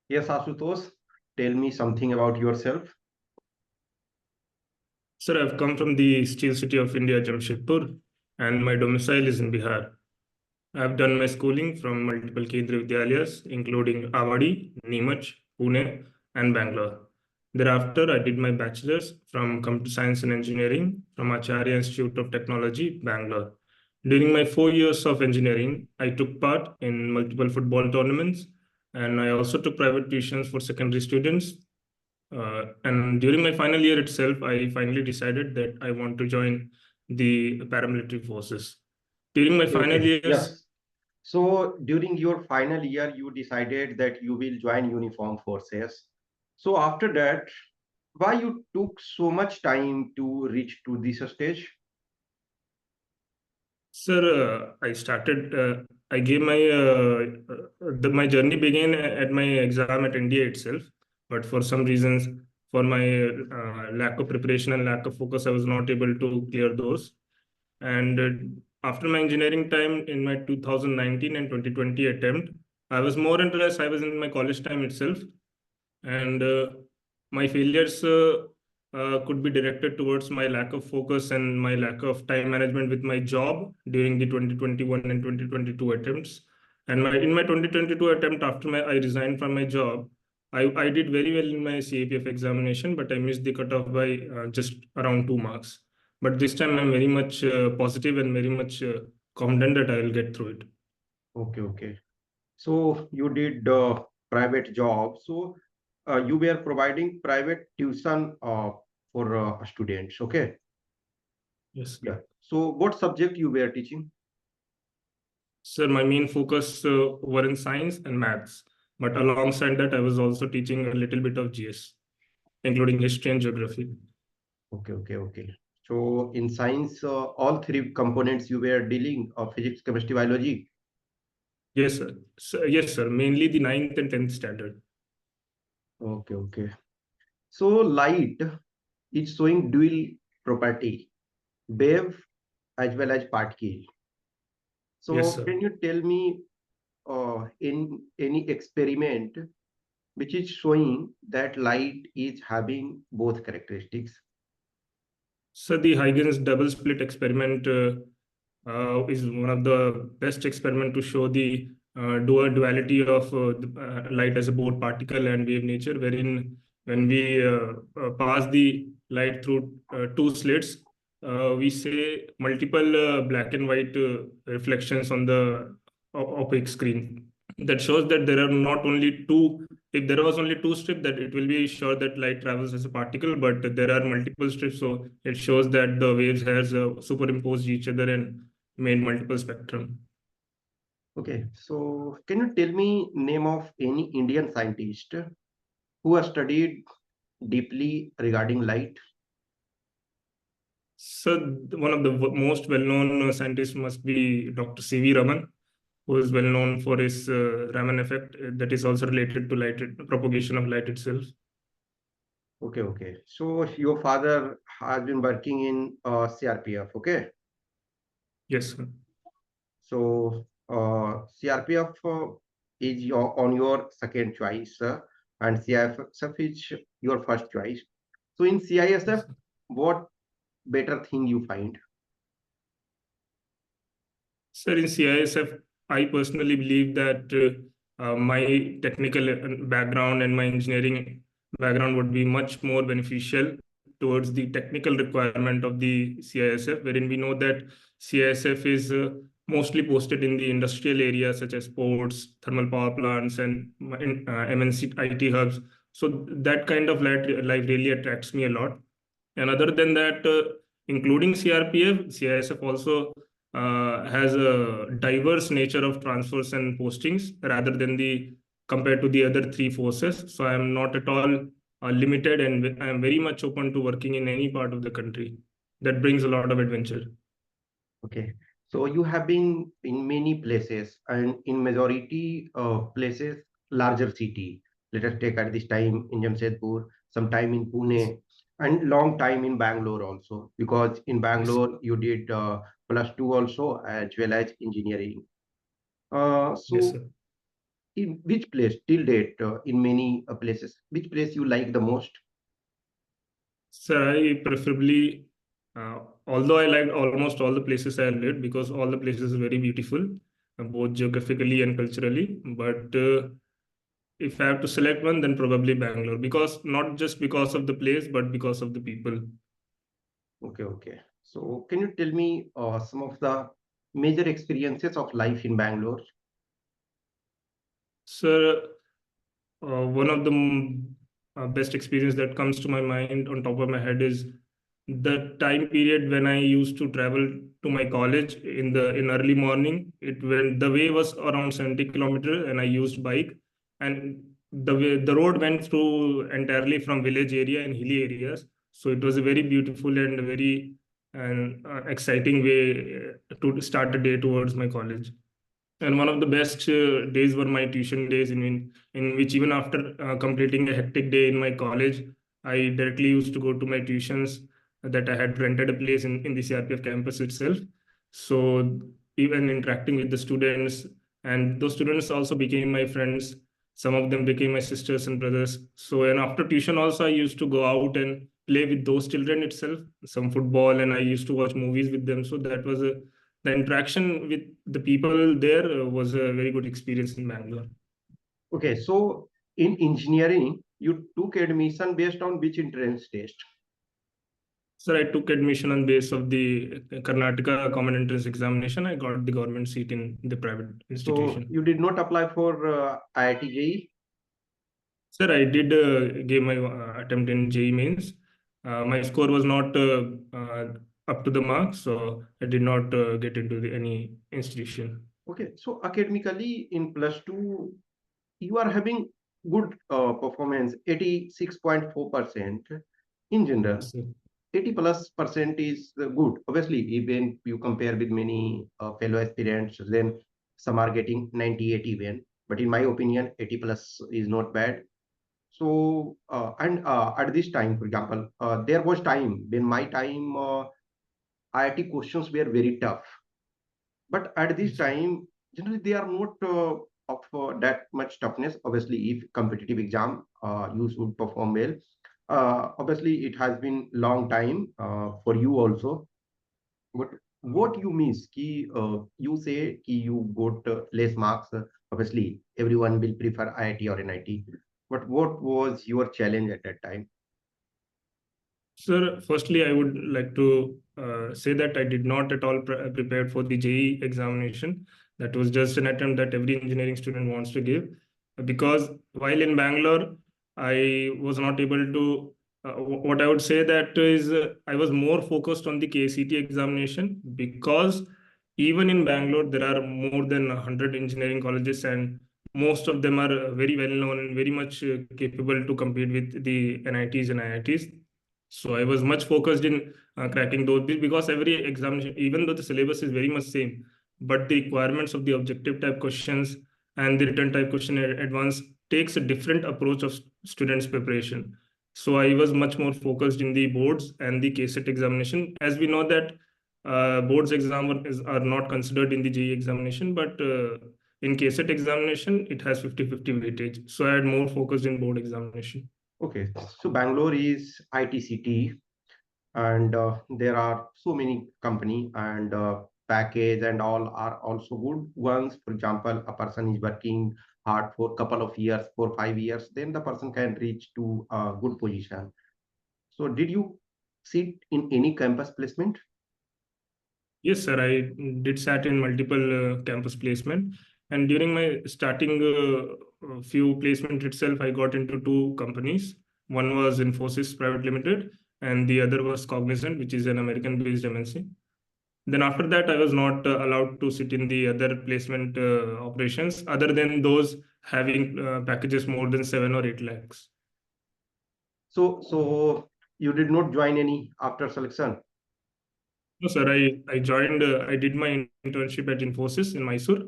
Yes, Ashutosh, tell me something about yourself. Sir, I've come from the steel city of India, Jamshedpur, and my domicile is in Bihar. I've done my schooling from multiple Kendriya Vidyalayas, including Avadi, Neemuch, Pune, and Bangalore. Thereafter, I did my bachelor's from Computer Science and Engineering from Acharya Institute of Technology, Bangalore. During my 4 years of engineering, I took part in multiple football tournaments, and I also took private tuitions for secondary students. And during my final year itself, I finally decided that I want to join the paramilitary forces. During my Okay, final okay. years, Yes. So during your final year, you decided that you will join uniform forces. So after that, why you took so much time to reach to this stage? sir, I gave my journey began at my exam at India itself, but for some reasons, for my lack of preparation and lack of focus, I was not able to clear those. And after my engineering time in my 2019 and 2020 attempt, I was more interested. I was in my college time itself, and my failures could be directed towards my lack of focus and my lack of time management with my job during the 2021 and 2022 attempts. And in my 2022 attempt, after I resigned from my job, I did very well in my CAPF examination, but I missed the cutoff by just around 2 marks. But this time I'm very much positive and very much confident that I will get through it. Okay, okay. So you did private job. So you were providing private tuition for students. Okay. Yes. Yeah. So what subject you were teaching? Sir, my main focus were in science and maths, but alongside that, I was also teaching a little bit of GS, including history and geography. Okay, okay, okay. So in science, all three components you were dealing physics, chemistry, biology. Yes, sir. Yes, sir. Mainly the ninth and 10th standard. Okay, okay. So light is showing dual property, wave as well as particle. Yes, So sir. can you tell me in any experiment which is showing that light is having both characteristics? So the Huygens double slit experiment is one of the best experiment to show the duality of light as a both particle and wave nature, wherein when we pass the light through two slits, we say multiple black and white reflections on the opaque screen. That shows that there are not only two. If there was only two strips, that it will be sure that light travels as a particle, but there are multiple strips, so it shows that the waves has superimposed each other and made multiple spectrum. Okay, so can you tell me name of any Indian scientist who has studied deeply regarding light? So one of the most well-known scientists must be Dr. C.V. Raman, who is well known for his Raman effect that is also related to light propagation of light itself. Okay, okay. So your father has been working in CRPF. Okay, Yes, sir. so CRPF is on your second choice, and CISF is your first choice. So in Yes, CISF, sir. what better thing you find? Sir, in CISF, I personally believe that my technical background and my engineering background would be much more beneficial towards the technical requirement of the CISF, wherein we know that CISF is mostly posted in the industrial areas such as ports, thermal power plants, and MNC IT hubs. So that kind of life really attracts me a lot. And other than that, including CRPF, CISF also has a diverse nature of transfers and postings rather than the compared to the other three forces. So I am not at all limited, and I am very much open to working in any part of the country. That brings a lot of adventure. Okay, so you have been in many places, and in majority places, larger city. Let us take at this time in Jamshedpur, some time in Yes, Pune, and long time in Bangalore also. Because in yes, Bangalore you did +2 also as well as engineering. yes, So sir. in which place till date, in many places, which place you like the most? Sir, I preferably, although I liked almost all the places I lived because all the places are very beautiful, both geographically and culturally. But if I have to select one, then probably Bangalore, because not just because of the place, but because of the people. Okay, okay. So can you tell me some of the major experiences of life in Bangalore? Sir, one of the best experience that comes to my mind on top of my head is the time period when I used to travel to my college in early morning. It when the way was around 70 kilometers and I used bike, and the road went through entirely from village area and hilly areas. So it was a very beautiful and very exciting way to start the day towards my college. And one of the best days were my tuition days, in which even after completing a hectic day in my college, I directly used to go to my tuitions that I had rented a place in the CRPF campus itself. So even interacting with the students, and those students also became my friends. Some of them became my sisters and brothers. So and after tuition also, I used to go out and play with those children itself, some football, and I used to watch movies with them. So that was a the interaction with the people there was a very good experience in Bangalore. Okay, so in engineering, you took admission based on which entrance test? So I took admission on base of the Karnataka Common Entrance Examination. I got the government seat in the private So institution. you did not apply for IIT JEE? Sir, I did give my attempt in JEE mains. My score was not up to the mark, so I did not get into any institution. Okay, so academically in plus two, you are having good performance, 86.4% in general. Yes, sir. 80 plus percent is good. Obviously, even you compare with many fellow aspirants, then some are getting 98 even. But in my opinion, 80 plus is not bad. So, and at this time, for example, there was time when my time IIT questions were very tough. But at this Yes, sir. time, generally they are not of that much toughness. Obviously, if competitive exam, you should perform well. Obviously, it has been long time for you also. But what you miss? Ki, you say ki you got less marks. Obviously, everyone will prefer IIT or NIT. But what was your challenge at that time? Sir, firstly, I would like to say that I did not at all prepared for the JEE examination. That was just an attempt that every engineering student wants to give. Because while in Bangalore, I was not able to. What I would say that is, I was more focused on the KCT examination because even in Bangalore, there are more than 100 engineering colleges, and most of them are very well known and very much capable to compete with the NITs and IITs. So I was much focused in cracking those because every examination, even though the syllabus is very much same, but the requirements of the objective type questions and the written type question advance takes a different approach of students' preparation. So I was much more focused in the boards and the KCET examination. As we know that boards exam are not considered in the JEE examination, but in KCET examination, it has 50-50 weightage. So I had more focused in board examination. Okay, so Bangalore is IT city, and there are so many company and package and all are also good ones. For example, a person is working hard for couple of years, 4 5 years, then the person can reach to a good position. So did you sit in any campus placement? Yes, sir. I did sat in multiple campus placement, and during my starting few placement itself, I got into two companies. One was Infosys Private Limited, and the other was Cognizant, which is an American-based MNC. Then after that, I was not allowed to sit in the other placement operations, other than those having packages more than 7 or 8 lakhs. So you did not join any after selection? No, sir. I joined. I did my internship at Infosys in Mysore,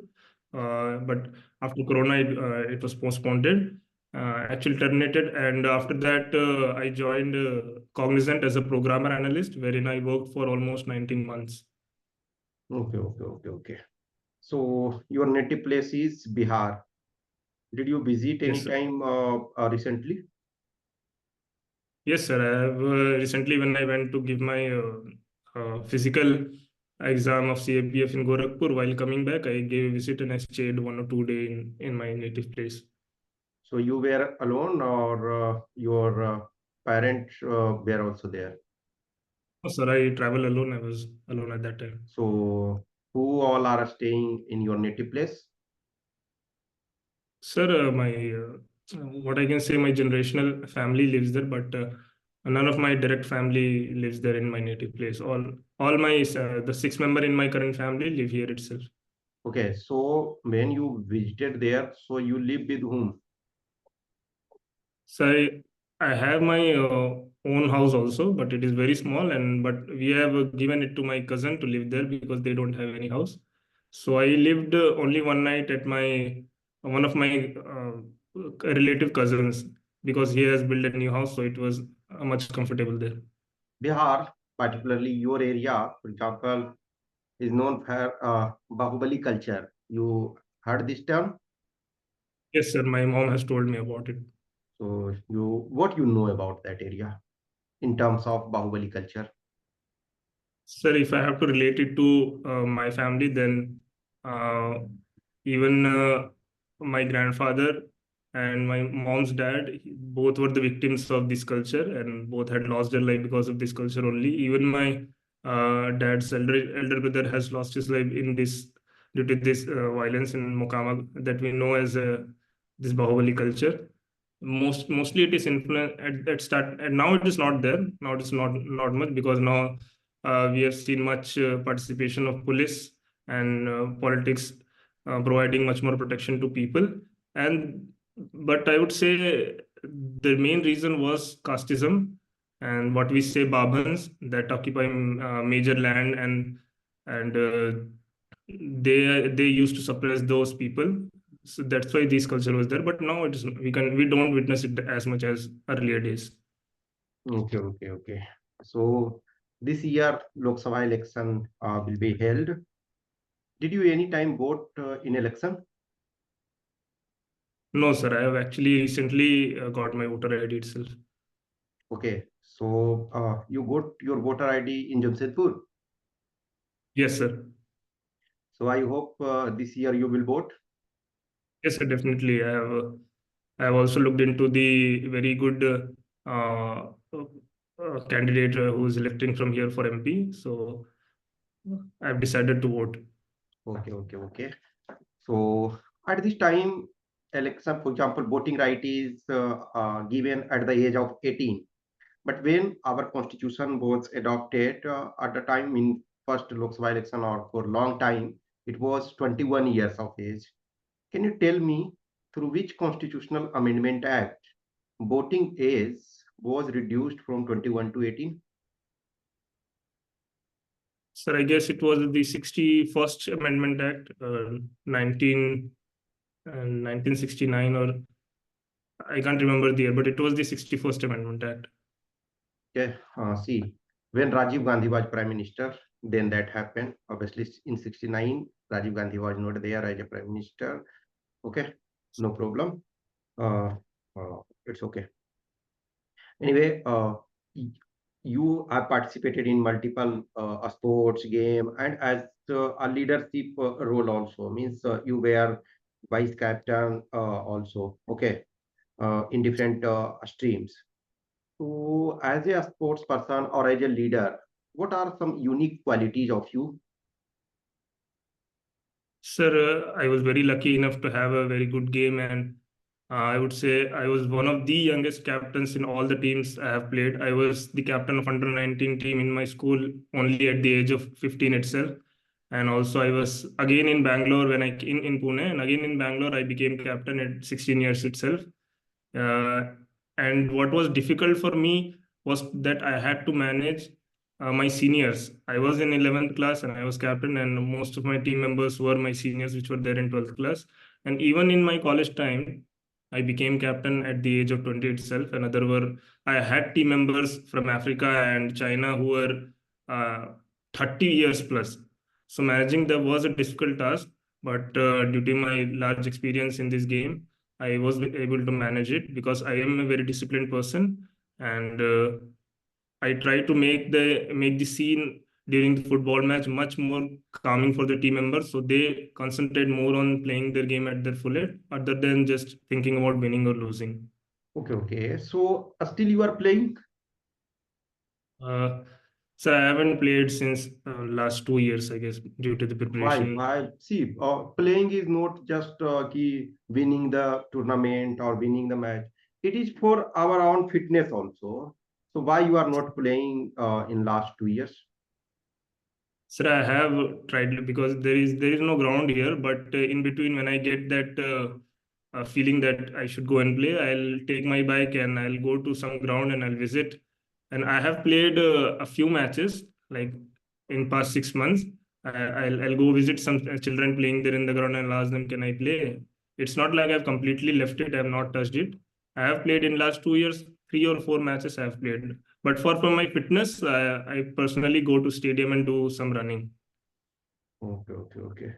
but after Corona, it was postponed. Actually terminated, and after that, I joined Cognizant as a programmer analyst, wherein I worked for almost 19 months. Okay, okay, okay, okay. So your native place is Bihar. Did you visit Yes, any sir. time recently? Yes, sir. I have recently, when I went to give my physical exam of CAPF in Gorakhpur, while coming back, I gave a visit and I stayed 1 or 2 days in my native place. So you were alone, or your parents were also there? Oh, sir, I travel alone. I was alone at that time. So who all are staying in your native place? Sir, my what I can say, my generational family lives there, but none of my direct family lives there in my native place. All my the 6 member in my current family live here itself. Okay, so when you visited there, so you live with whom? So I have my own house also, but it is very small, and but we have given it to my cousin to live there because they don't have any house. So I lived only one night at my one of my relative cousins because he has built a new house, so it was much comfortable there. Bihar, particularly your area, for example, is known for Bahubali culture. You heard this term? Yes, sir. My mom has told me about it. So what you know about that area in terms of Bahubali culture? Sir, if I have to relate it to my family, then uh, even my grandfather and my mom's dad, both were the victims of this culture, and both had lost their life because of this culture only. Even my dad's elder brother has lost his life in this due to this violence in Mokama that we know as this Bahubali culture. Mostly it is influence at start, and now it is not there. Now it is not much because now we have seen much participation of police and politics providing much more protection to people. And but I would say the main reason was casteism and what we say Babans that occupy major land, and they used to suppress those people. So that's why this culture was there. But now it is we don't witness it as much as earlier days. Okay, okay, okay. So this year Lok Sabha election will be held. Did you any time vote in election? No, sir. I have actually recently got my voter ID itself. Okay, so you got your voter ID in Jamshedpur. Yes, sir. So I hope this year you will vote. Yes, sir. Definitely. I have also looked into the very good candidate who is electing from here for MP. So I have decided to vote. Okay, okay, okay. So at this time, election, for example, voting right is given at the age of 18. But when our constitution was adopted at the time in first Lok Sabha election or for long time, it was 21 years of age. Can you tell me through which constitutional amendment act voting age was reduced from 21 to 18? Sir, I guess it was the 61st Amendment Act, 1969, or I can't remember the year, but it was the 61st Amendment Act. Okay, see, when Rajiv Gandhi was prime minister, then that happened. Obviously, in 69, Rajiv Gandhi was not there as a prime minister. Okay, no problem. Uh, it's okay. Anyway, you have participated in multiple sports game and as a leadership role also means you were vice captain also. Okay, in different streams. So, as a sports person or as a leader, what are some unique qualities of you? Sir, I was very lucky enough to have a very good game, and I would say I was one of the youngest captains in all the teams I have played. I was the captain of under 19 team in my school only at the age of 15 itself. And also I was again in Bangalore when in Pune, and again in Bangalore I became captain at 16 years itself. Uh, and what was difficult for me was that I had to manage my seniors. I was in 11th class and I was captain, and most of my team members were my seniors, which were there in 12th class. And even in my college time, I became captain at the age of 20 itself. And other were I had team members from Africa and China who were uh, 30 years plus. So managing them was a difficult task, but due to my large experience in this game, I was able to manage it because I am a very disciplined person, and I try to make the scene during the football match much more calming for the team members, so they concentrate more on playing their game at their fullest, other than just thinking about winning or losing. Okay, okay. So still you are playing? Uh, so I haven't played since last 2 years, I guess, due to the Why? preparation. Why? See, playing is not just winning the tournament or winning the match. It is for our own fitness also. So why you are not playing in last 2 years? Sir, I have tried because there is no ground here, but in between when I get that feeling that I should go and play, I'll take my bike and I'll go to some ground and I'll visit. And I have played a few matches like in past 6 months. I'll go visit some children playing there in the ground and ask them, can I play? It's not like I've completely left it. I've not touched it. I have played in last 2 years, 3 or 4 matches I have played. But for my fitness, I personally go to stadium and do some running. Okay, okay, okay.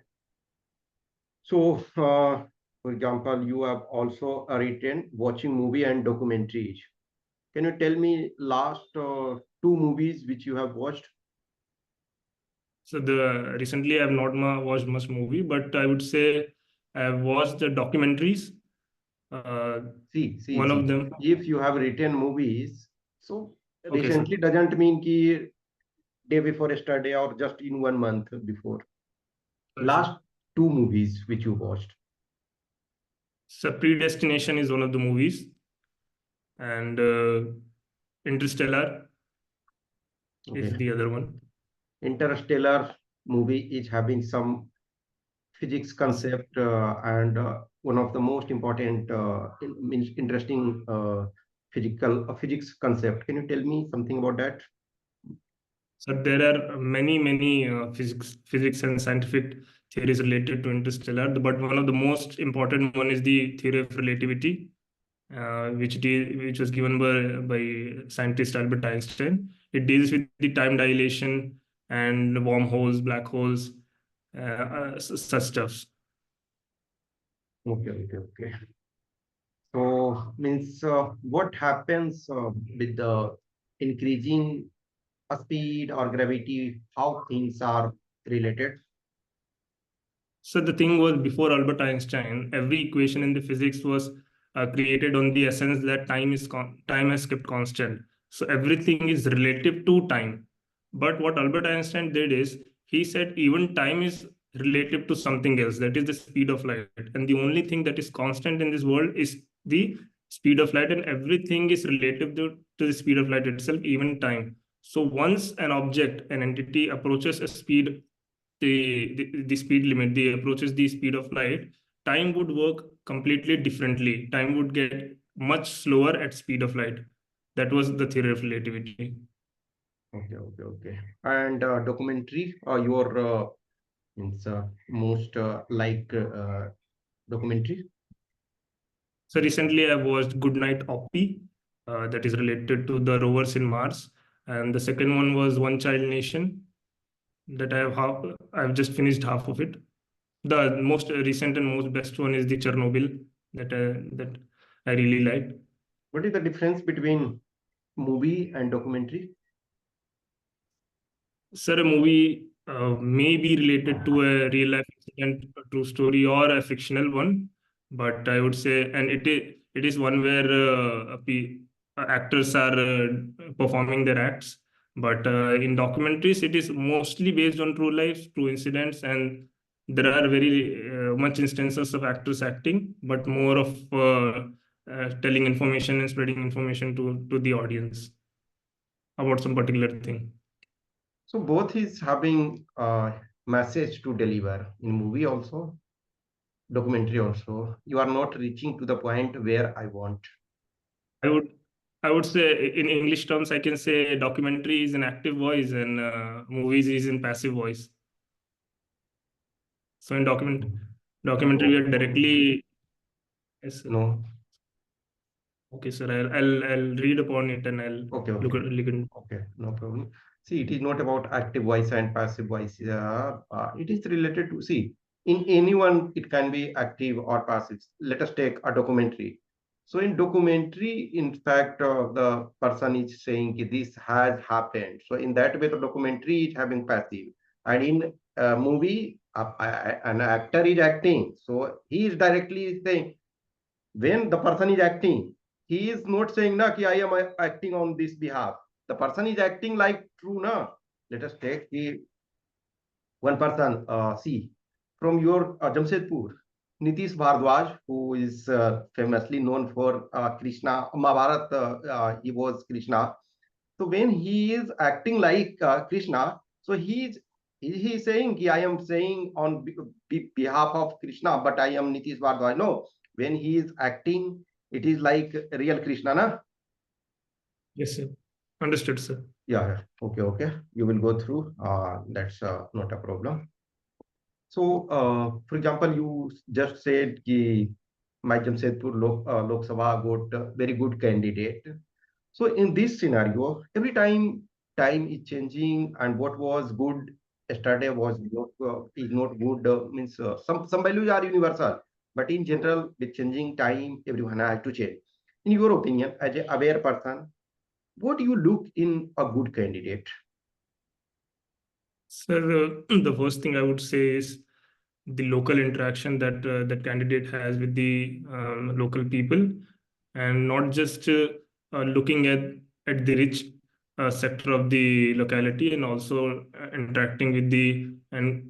So, for example, you have also written watching movie and documentaries. Can you tell me last two movies which you have watched? So the recently I have not watched much movie, but I would say I have watched the documentaries. Uh, See, see, One of see. them. If you have written movies, so Okay, sir. recently doesn't mean ki day before yesterday or just in 1 month before. Sorry, sir. Last two movies which you watched. So Predestination is one of the movies, and Interstellar is Okay. the other one. Interstellar movie is having some physics concept and one of the most important means interesting physics concept. Can you tell me something about that? So there are many physics and scientific theories related to interstellar, but one of the most important one is the theory of relativity, which was given by scientist Albert Einstein. It deals with the time dilation and wormholes, black holes, such stuff. Okay, okay, okay. So means what happens with the increasing speed or gravity, how things are related? So the thing was, before Albert Einstein, every equation in the physics was created on the essence that time has kept constant. So everything is relative to time. But what Albert Einstein did is he said even time is relative to something else, that is the speed of light. And the only thing that is constant in this world is the speed of light, and everything is relative to the speed of light itself, even time. So once an object, an entity approaches a speed, the speed limit, the approaches the speed of light, time would work completely differently. Time would get much slower at speed of light. That was the theory of relativity. Okay, okay, okay. And documentary, your means most documentary. So recently I watched Goodnight Oppie, that is related to the rovers in Mars, and the second one was One Child Nation, that I've just finished half of it. The most recent and most best one is the Chernobyl, that I really liked. What is the difference between movie and documentary? Sir, a movie may be related to a real life incident, a true story, or a fictional one, but I would say, and it is one where actors are performing their acts. But in documentaries, it is mostly based on true life, true incidents, and there are very much instances of actors acting, but more of telling information and spreading information to the audience about some particular thing. So both is having a message to deliver in movie also, documentary also. You are not reaching to the point where I want. I would I would say in English terms, I can say documentary is an active voice and movies is in passive voice. So in documentary, we Oh, are directly. Yes, sir. no. Okay, sir. I'll read upon it and I'll Okay, look okay. at look at. Okay, no problem. See, it is not about active voice and passive voice. It is related to, see, in anyone it can be active or passive. Let us take a documentary. So in documentary, in fact, the person is saying ki this has happened. So in that way, the documentary is having passive, and in a movie, an actor is acting. So he is directly saying when the person is acting, he is not saying na ki I am acting on this behalf. The person is acting like true na. Let us take the one person, see, from your Jamshedpur, Nitish Bhardwaj, who is famously known for Krishna, Mahabharat, he was Krishna. So when he is acting like Krishna, so he is saying, I am saying on behalf of Krishna, but I am Nitish Bhardwaj. No, when he is acting, it is like real Krishna, na? Yes, sir. Understood, sir. Yeah, okay, okay. You will go through. That's not a problem. So, for example, you just said कि my Jamshedpur Lok Sabha got a very good candidate. So, in this scenario, every time is changing, and what was good yesterday was not is not good. Means some values are universal, but in general, with changing time, everyone has to change. In your opinion, as a aware person, what do you look in a good candidate? Sir, the first thing I would say is the local interaction that that candidate has with the local people, and not just looking at the rich sector of the locality, and also interacting with the and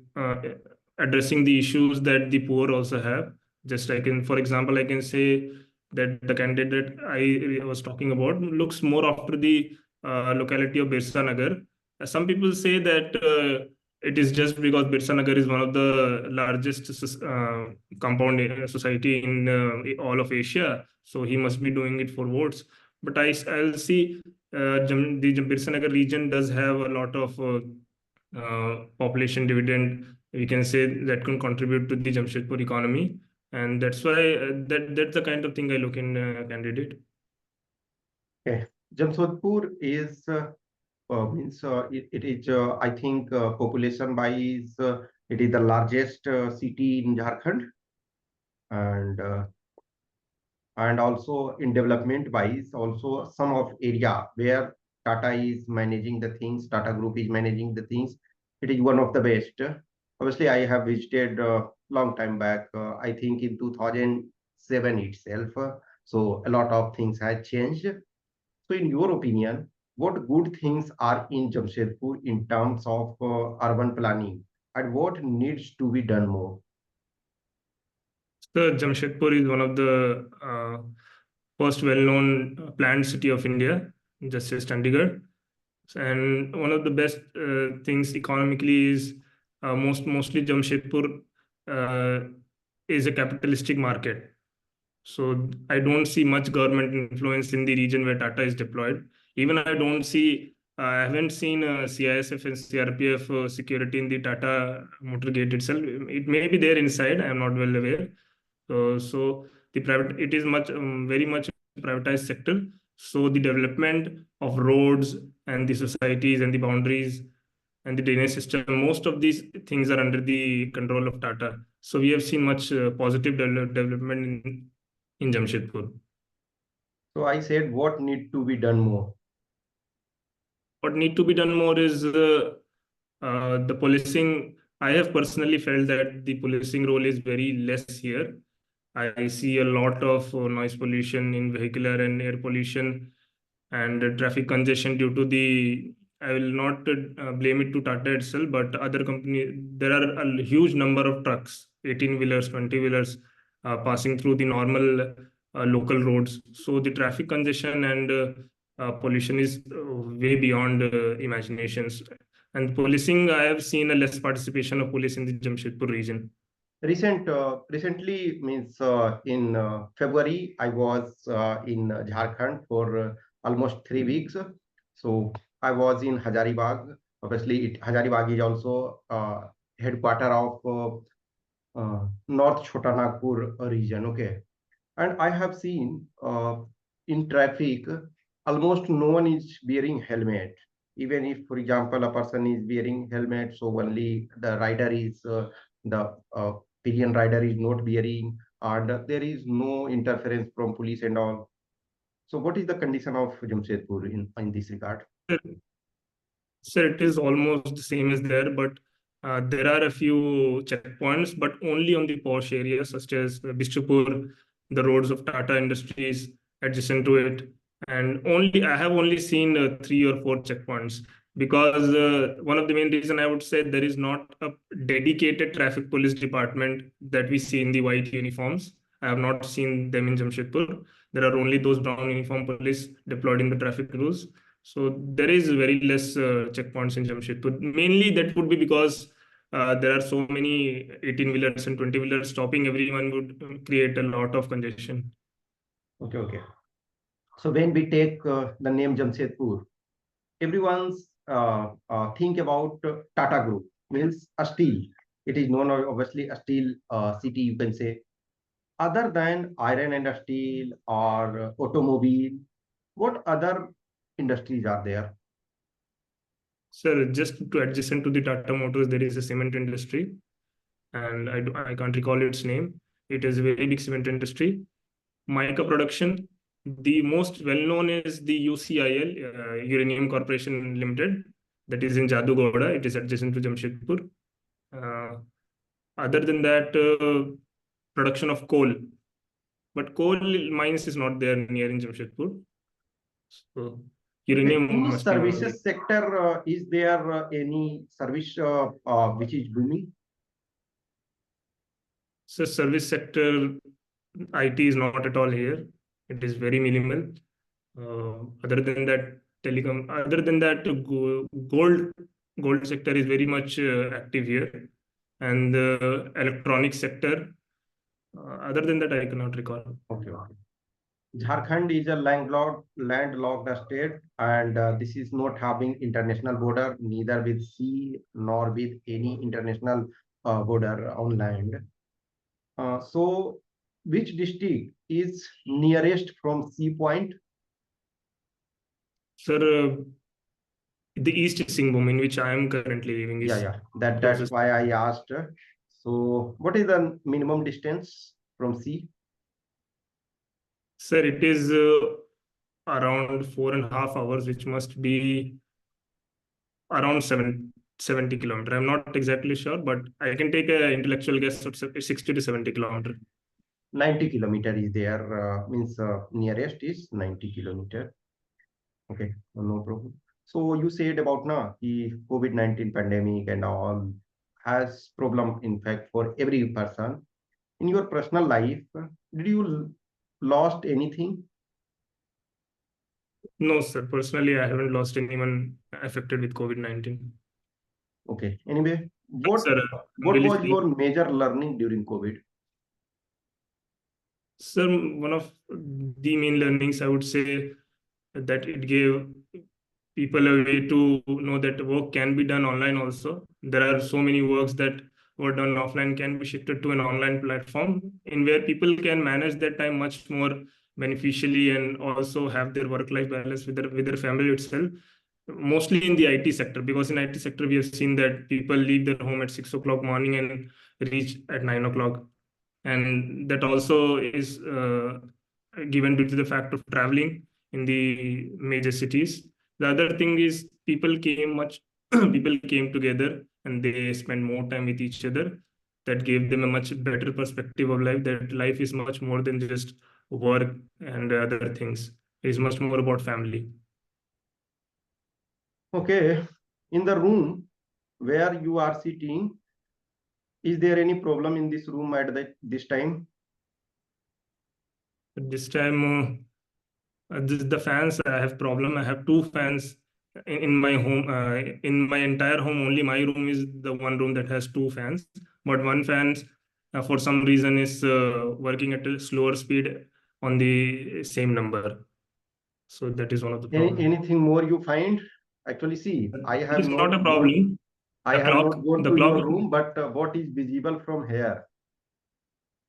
addressing the issues that the poor also have. Just like in, for example, I can say that the candidate I was talking about looks more after the locality of Birsa Nagar. Some people say that it is just because Birsa Nagar is one of the largest compound society in all of Asia, so he must be doing it for votes. But I'll see the Birsa Nagar region does have a lot of population dividend, we can say, that can contribute to the Jamshedpur economy, and that's why that's the kind of thing I look in a candidate. Okay, Jamshedpur is means it is I think population wise it is the largest city in Jharkhand, and also in development wise also some of area where Tata is managing the things, Tata Group is managing the things. It is one of the best. Obviously, I have visited long time back. I think in 2007 itself. So a lot of things have changed. So, in your opinion, what good things are in Jamshedpur in terms of urban planning, and what needs to be done more? So Jamshedpur is one of the first well-known planned city of India, just as Chandigarh. And one of the best things economically is mostly Jamshedpur uh, is a capitalistic market. So I don't see much government influence in the region where Tata is deployed. Even I haven't seen CISF and CRPF security in the Tata motor gate itself. It may be there inside. I am not well aware. So the private, it is very much privatized sector. So the development of roads and the societies and the boundaries and the drainage system, most of these things are under the control of Tata. So we have seen much positive development in Jamshedpur. So, I said what need to be done more. What need to be done more is the policing. I have personally felt that the policing role is very less here. I see a lot of noise pollution in vehicular and air pollution, and traffic congestion due to the, I will not blame it to Tata itself, but other company. There are a huge number of trucks, 18 wheelers, 20 wheelers, passing through the normal local roads. So the traffic congestion and pollution is way beyond imaginations. And policing, I have seen a less participation of police in the Jamshedpur region. Recently means in February, I was in Jharkhand for almost 3 weeks. So I was in Hazaribagh. Obviously, Hazaribagh is also headquarter of North Chotanagpur region. Okay, and I have seen in traffic almost no one is wearing helmet. Even if, for example, a person is wearing helmet, so only the rider is the pillion rider is not bearing, and there is no interference from police and all. So what is the condition of Jamshedpur in this regard? So it is almost the same as there, but there are a few checkpoints, but only on the posh areas such as Bishopur, the roads of Tata Industries adjacent to it, and only I have only seen 3 or 4 checkpoints because one of the main reason I would say there is not a dedicated traffic police department that we see in the white uniforms. I have not seen them in Jamshedpur. There are only those brown uniform police deployed in the traffic rules, so there is very less checkpoints in Jamshedpur. Mainly that would be because there are so many 18-wheelers and 20-wheelers stopping everyone would create a lot of congestion. Okay, okay. So when we take the name Jamshedpur, everyone's think about Tata Group, means a steel. It is known obviously a steel city, you can say. Other than iron and steel or automobile, what other industries are there? Sir, just to adjacent to the Tata Motors, there is a cement industry, and I can't recall its name. It is a very big cement industry. Mica production. The most well known is the UCIL, Uranium Corporation Limited, that is in Jadugoda. It is adjacent to Jamshedpur. Uh, Other than that, production of coal, but coal mines is not there near in Jamshedpur. So Okay, uranium in must be one of the. services sector, is there any service which is booming? So service sector, IT is not at all here. It is very minimal. Other than that, telecom. Other than that, gold sector is very much active here, and the electronic sector. Other than that, I cannot recall. Okay, okay. Jharkhand is a landlocked state, and this is not having international border, neither with sea nor with any international border on land. So, which district is nearest from sea point? Sir, the East Singhbhum, in which I am currently living, Yeah, is yeah. That's closest. why I asked. So, what is the minimum distance from sea? Sir, it is around 4.5 hours, which must be around 70 kilometer. I'm not exactly sure, but I can take an intellectual guess of 60 to 70 kilometer. 90 kilometer is there. Means nearest is 90 kilometer. Okay, no problem. So you said about now the COVID-19 pandemic and all has problem in fact for every person. In your personal life, did you lost anything? No, sir. Personally, I haven't lost anyone affected with COVID-19. Okay. Anyway, But, sir, I'm what really was safe. your major learning during COVID? Sir, one of the main learnings I would say that it gave people a way to know that work can be done online also. There are so many works that were done offline can be shifted to an online platform in where people can manage their time much more beneficially and also have their work-life balance with their family itself. Mostly in the IT sector, because in IT sector we have seen that people leave their home at 6 o'clock morning and reach at 9 o'clock, and that also is given due to the fact of traveling in the major cities. The other thing is people came much people came together and they spent more time with each other. That gave them a much better perspective of life. That life is much more than just work and other things. It is much more about family. Okay. In the room where you are sitting, is there any problem in this room at this time? At this time, the fans, I have problem. I have two fans in my home. In my entire home, only my room is the one room that has two fans. But one fan, for some reason, is working at a slower speed on the same number. So that is one of the problem. Anything more you find? Actually, see, It is not a problem. I have not gone to your room, but what is visible from here?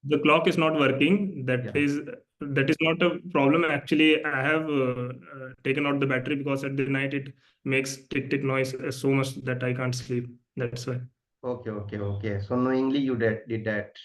The clock is not working. Yeah. That is not a problem. Actually, I have taken out the battery because at the night it makes tick tick noise so much that I can't sleep. That's why. Okay, okay, okay. So knowingly you did that.